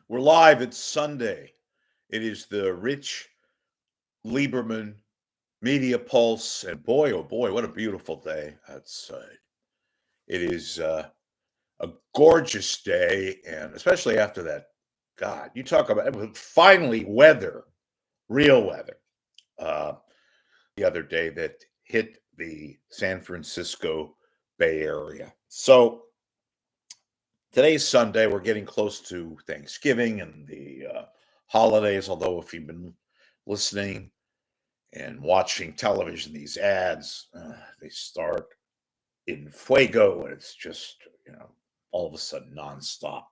We're live. It's Sunday. It is the Rich Lieberman Media Pulse, and boy, oh boy, what a beautiful day outside! It is a gorgeous day, and especially after that. God, you talk about finally weather, real weather. Uh, the other day that hit the San Francisco Bay Area. So today's Sunday. We're getting close to Thanksgiving and the holidays. Although, if you've been listening and watching television, these ads they start in fuego, and it's just all of a sudden nonstop.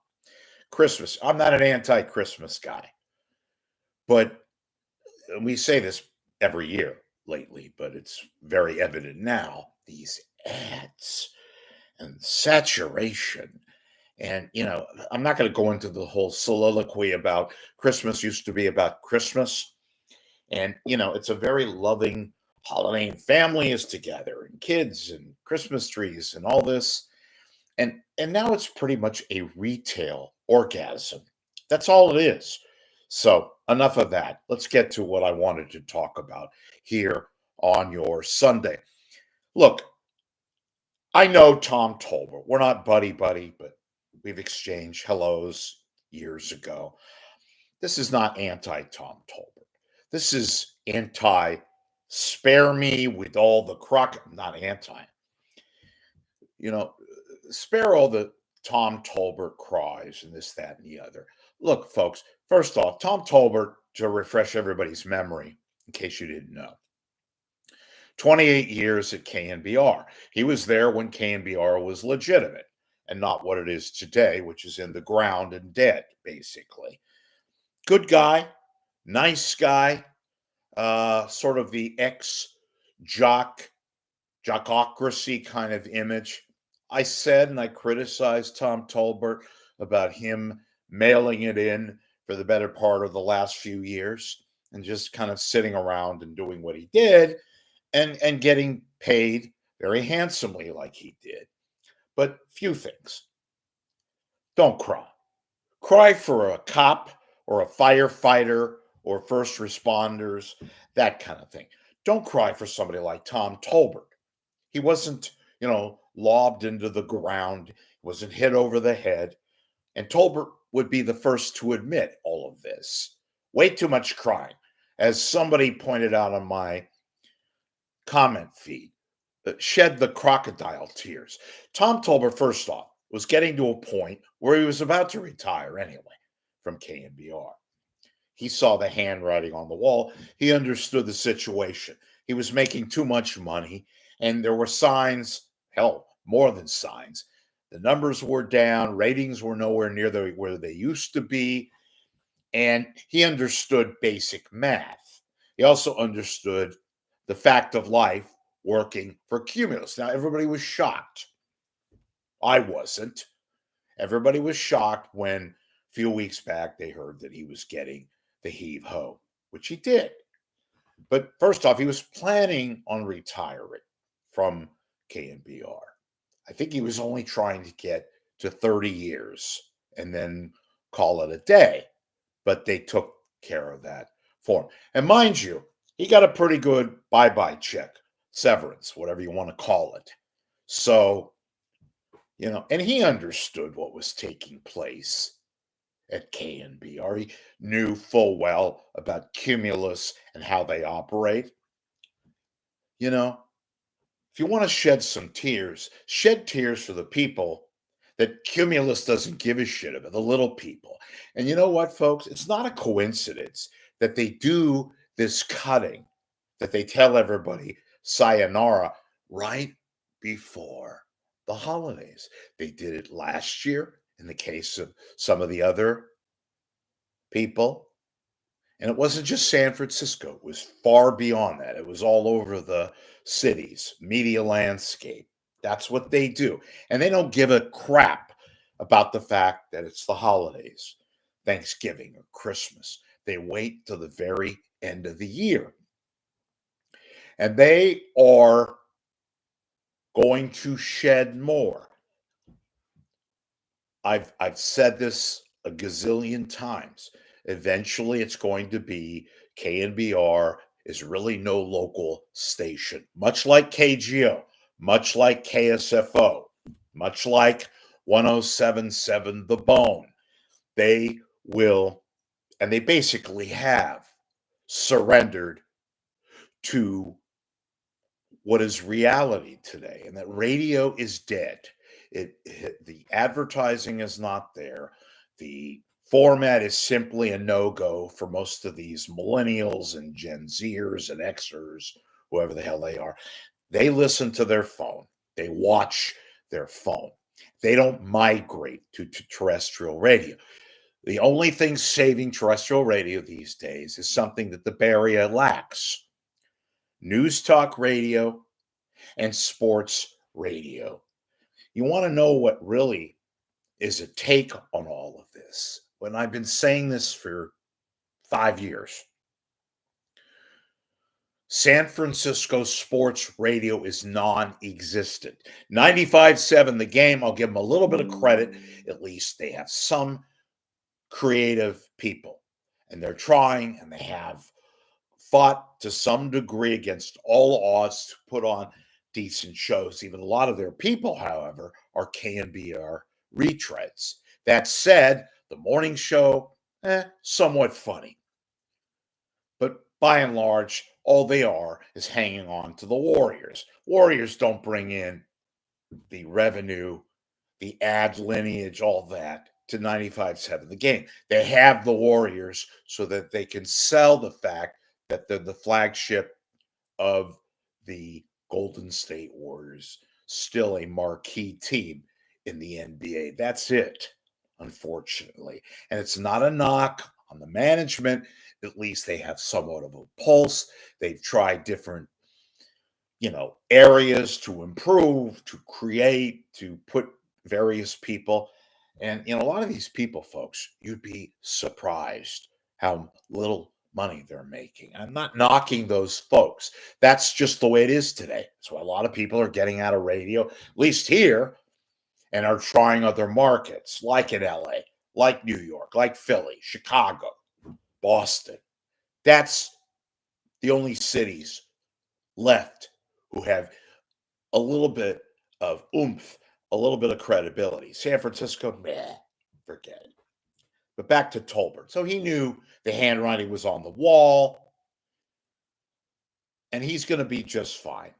Christmas. I'm not an anti-Christmas guy, but we say this every year lately. But it's very evident now. These ads and saturation. And, I'm not going to go into the whole soliloquy about Christmas used to be about Christmas. And, it's a very loving holiday, and family is together and kids and Christmas trees and all this. And now it's pretty much a retail orgasm. That's all it is. So enough of that. Let's get to what I wanted to talk about here on your Sunday. Look, I know Tom Tolbert. We're not buddy, but we've exchanged hellos years ago. This is not anti-Tom Tolbert. This is anti-spare me with all the crock. Not anti. Spare all the Tom Tolbert cries and this, that, and the other. Look, folks, first off, Tom Tolbert, to refresh everybody's memory, in case you didn't know, 28 years at KNBR. He was there when KNBR was legitimate and not what it is today, which is in the ground and dead, basically. Good guy, nice guy, sort of the jockocracy kind of image. I said and I criticized Tom Tolbert about him mailing it in for the better part of the last few years and just kind of sitting around and doing what he did and getting paid very handsomely like he did. But few things. Don't cry. Cry for a cop or a firefighter or first responders, that kind of thing. Don't cry for somebody like Tom Tolbert. He wasn't, lobbed into the ground, wasn't hit over the head. And Tolbert would be the first to admit all of this. Way too much crying. As somebody pointed out on my comment feed, shed the crocodile tears. Tom Tolbert, first off, was getting to a point where he was about to retire anyway from KNBR. He saw the handwriting on the wall. He understood the situation. He was making too much money, and there were signs, hell, more than signs. The numbers were down. Ratings were nowhere near where they used to be. And he understood basic math. He also understood the fact of life working for Cumulus. Now, everybody was shocked. I wasn't. Everybody was shocked when a few weeks back they heard that he was getting the heave-ho, which he did. But first off, he was planning on retiring from KNBR. I think he was only trying to get to 30 years and then call it a day. But they took care of that for him. And mind you, he got a pretty good bye-bye check, severance, whatever you want to call it. So, and he understood what was taking place at KNBR. He knew full well about Cumulus and how they operate. If you want to shed some tears, shed tears for the people that Cumulus doesn't give a shit about, the little people. And you know what, folks? It's not a coincidence that they do this cutting, that they tell everybody sayonara right before the holidays. They did it last year in the case of some of the other people. And it wasn't just San Francisco. It was far beyond that. It was all over the city's media landscape. That's what they do. And they don't give a crap about the fact that it's the holidays, Thanksgiving or Christmas. They wait till the very end of the year. And they are going to shed more. I've said this a gazillion times. Eventually, it's going to be KNBR is really no local station, much like KGO, much like KSFO, much like 1077 The Bone. They will, and they basically have surrendered to what is reality today, and that radio is dead. The advertising is not there. The format is simply a no-go for most of these millennials and Gen Zers and Xers, whoever the hell they are. They listen to their phone. They watch their phone. They don't migrate to terrestrial radio. The only thing saving terrestrial radio these days is something that the Bay Area lacks: news talk radio and sports radio. You want to know what really is a take on all of this? When I've been saying this for 5 years, San Francisco sports radio is non existent. 95.7 The Game, I'll give them a little bit of credit. At least they have some creative people, and they're trying, and they have fought to some degree against all odds to put on decent shows. Even a lot of their people, however, are KNBR retreads. That said, the morning show, somewhat funny. But by and large, all they are is hanging on to the Warriors. Warriors don't bring in the revenue, the ad lineage, all that to 95.7 The Game. They have the Warriors so that they can sell the fact that they're the flagship of the Golden State Warriors, still a marquee team in the NBA. That's it, unfortunately. And it's not a knock on the management. At least they have somewhat of a pulse. They've tried different, areas to improve, to create, to put various people. And, a lot of these people, folks, you'd be surprised how little money they're making. I'm not knocking those folks. That's just the way it is today. That's why a lot of people are getting out of radio, at least here, and are trying other markets like in LA, like New York, like Philly, Chicago, Boston. That's the only cities left who have a little bit of oomph, a little bit of credibility. San Francisco, meh, forget it. But back to Tolbert. So he knew the handwriting was on the wall, and he's going to be just fine.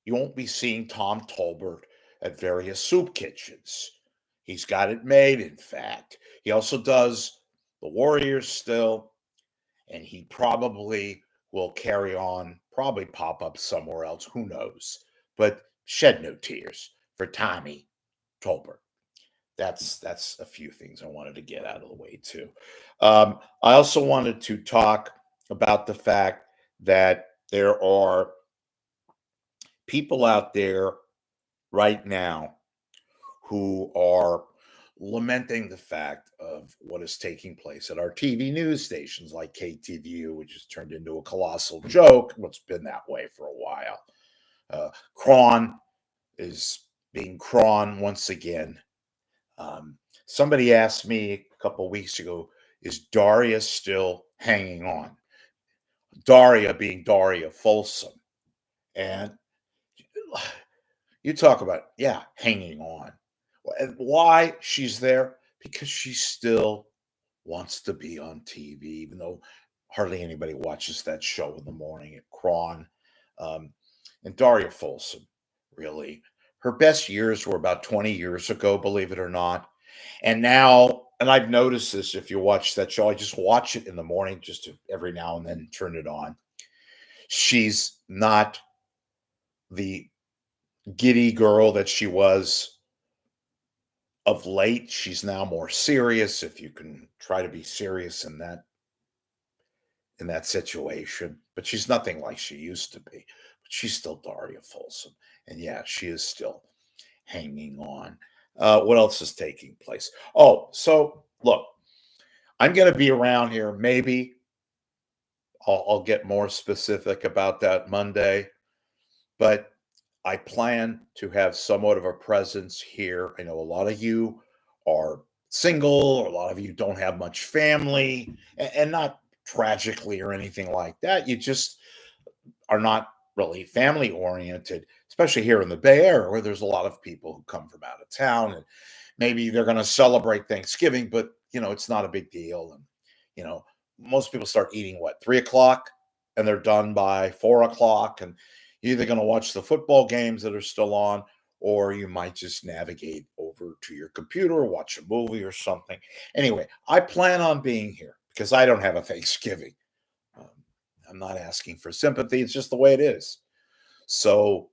You won't be seeing Tom Tolbert at various soup kitchens. He's got it made, in fact. He also does the Warriors still, and he probably will carry on, probably pop up somewhere else. Who knows? But shed no tears for Tommy Tolbert. That's a few things I wanted to get out of the way too. I also wanted to talk about the fact that there are people out there right now who are lamenting the fact of what is taking place at our TV news stations like KTVU, which has turned into a colossal joke. It's been that way for a while. Cron is being Cron once again. Somebody asked me a couple weeks ago, is Daria still hanging on? Daria being Daria Folsom. And you talk about, hanging on. And why she's there? Because she still wants to be on TV, even though hardly anybody watches that show in the morning at Cron. And Daria Folsom, really, her best years were about 20 years ago, believe it or not. And now, and I've noticed this if you watch that show, I just watch it in the morning, just to every now and then turn it on. She's not the giddy girl that she was of late. She's now more serious, if you can try to be serious in that situation. But she's nothing like she used to be. But she's still Daria Folsom. And she is still hanging on. What else is taking place? Oh, so look, I'm going to be around here. Maybe I'll get more specific about that Monday, but I plan to have somewhat of a presence here. I know a lot of you are single, or a lot of you don't have much family, and not tragically or anything like that. You just are not really family oriented, especially here in the Bay Area, where there's a lot of people who come from out of town, and maybe they're going to celebrate Thanksgiving, but it's not a big deal. And you know, most people start eating what, 3 o'clock, and they're done by 4 o'clock, and you're either going to watch the football games that are still on, or you might just navigate over to your computer or watch a movie or something. Anyway, I plan on being here because I don't have a Thanksgiving. Um, I'm not asking for sympathy. It's just the way it is. So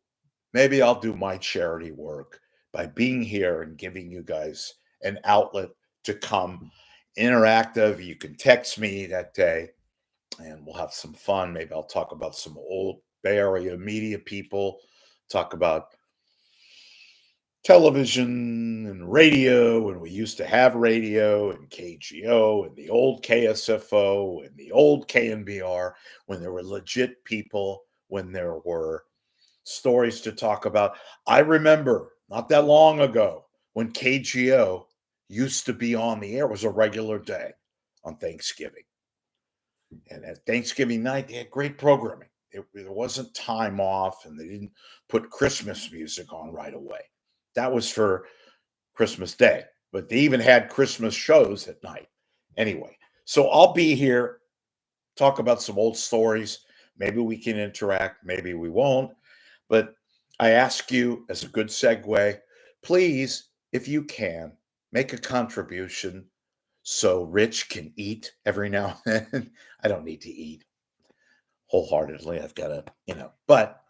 maybe I'll do my charity work by being here and giving you guys an outlet to come interactive. You can text me that day and we'll have some fun. Maybe I'll talk about some old Bay Area media people, talk about television and radio, and we used to have radio and KGO and the old KSFO and the old KNBR, when there were legit people, when there were stories to talk about. I remember not that long ago when KGO used to be on the air. It was a regular day on Thanksgiving. And at Thanksgiving night, they had great programming. There wasn't time off, and they didn't put Christmas music on right away. That was for Christmas Day, but they even had Christmas shows at night. Anyway, so I'll be here, talk about some old stories. Maybe we can interact, maybe we won't. But I ask you, as a good segue, please, if you can, make a contribution so Rich can eat every now and then. I don't need to eat wholeheartedly. I've got to, but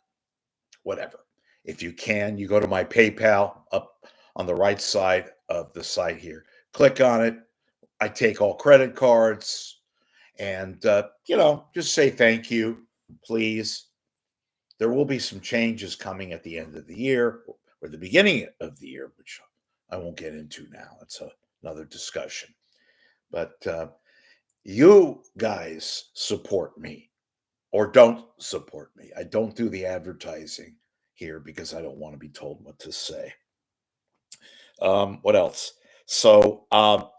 whatever. If you can, you go to my PayPal up on the right side of the site here. Click on it. I take all credit cards, and, just say thank you, please. There will be some changes coming at the end of the year or the beginning of the year, which I won't get into now. It's another discussion. But you guys support me or don't support me. I don't do the advertising here because I don't want to be told what to say. What else? So,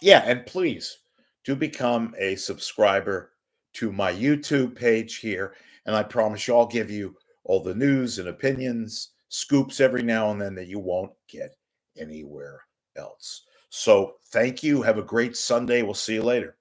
yeah, and please do become a subscriber to my YouTube page here. And I promise you, I'll give you all the news and opinions, scoops every now and then that you won't get anywhere else. So, thank you. Have a great Sunday. We'll see you later.